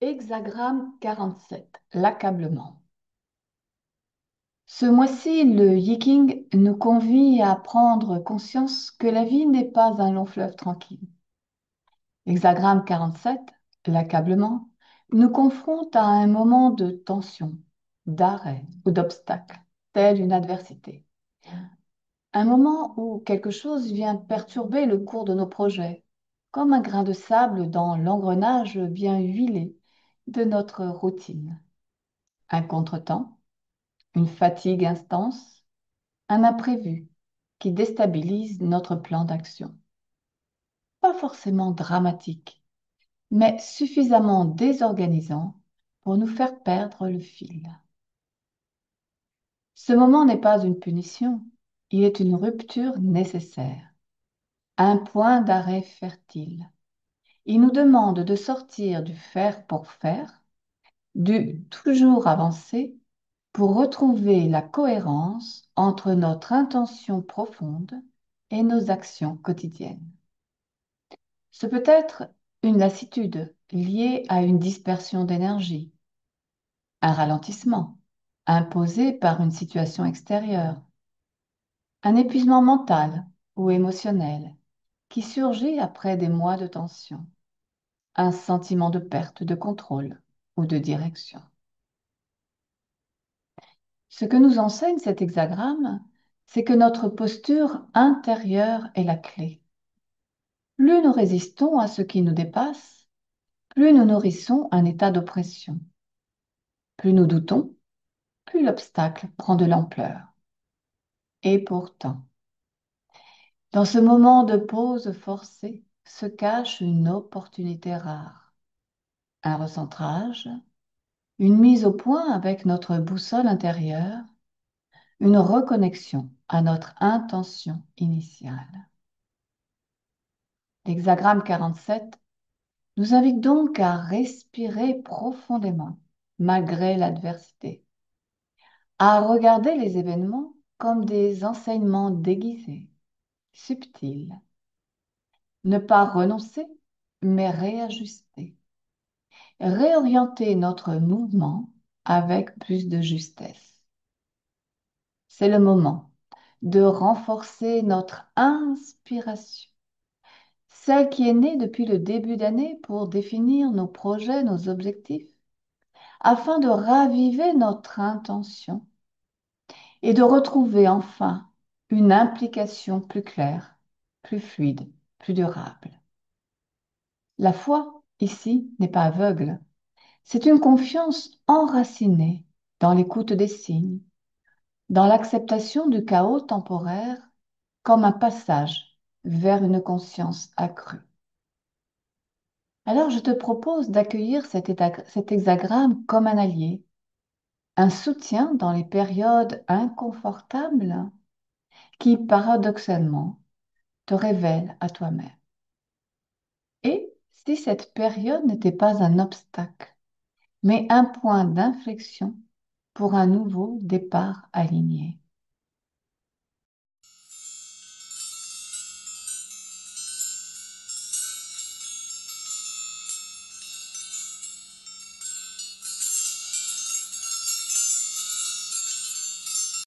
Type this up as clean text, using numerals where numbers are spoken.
Hexagramme 47, l'accablement. Ce mois-ci, le Yiking nous convie à prendre conscience que la vie n'est pas un long fleuve tranquille. Hexagramme 47, l'accablement, nous confronte à un moment de tension, d'arrêt ou d'obstacle, tel une adversité. Un moment où quelque chose vient perturber le cours de nos projets, comme un grain de sable dans l'engrenage bien huilé de notre routine. Un contretemps, une fatigue intense, un imprévu qui déstabilise notre plan d'action. Pas forcément dramatique, mais suffisamment désorganisant pour nous faire perdre le fil. Ce moment n'est pas une punition, il est une rupture nécessaire, un point d'arrêt fertile. Il nous demande de sortir du faire pour faire, du toujours avancer, pour retrouver la cohérence entre notre intention profonde et nos actions quotidiennes. Ce peut être une lassitude liée à une dispersion d'énergie, un ralentissement imposé par une situation extérieure, un épuisement mental ou émotionnel qui surgit après des mois de tension, un sentiment de perte de contrôle ou de direction. Ce que nous enseigne cet hexagramme, c'est que notre posture intérieure est la clé. Plus nous résistons à ce qui nous dépasse, plus nous nourrissons un état d'oppression. Plus nous doutons, plus l'obstacle prend de l'ampleur. Et pourtant, dans ce moment de pause forcée se cache une opportunité rare, un recentrage, une mise au point avec notre boussole intérieure, une reconnexion à notre intention initiale. L'hexagramme 47 nous invite donc à respirer profondément malgré l'adversité, à regarder les événements comme des enseignements déguisés, subtils, ne pas renoncer, mais réajuster, réorienter notre mouvement avec plus de justesse. C'est le moment de renforcer notre inspiration, celle qui est née depuis le début d'année pour définir nos projets, nos objectifs, afin de raviver notre intention et de retrouver enfin une implication plus claire, plus fluide, plus durable. La foi, ici, n'est pas aveugle, c'est une confiance enracinée dans l'écoute des signes, dans l'acceptation du chaos temporaire comme un passage vers une conscience accrue. Alors je te propose d'accueillir cet hexagramme comme un allié, un soutien dans les périodes inconfortables qui, paradoxalement, te révèlent à toi-même. Et si cette période n'était pas un obstacle, mais un point d'inflexion pour un nouveau départ aligné.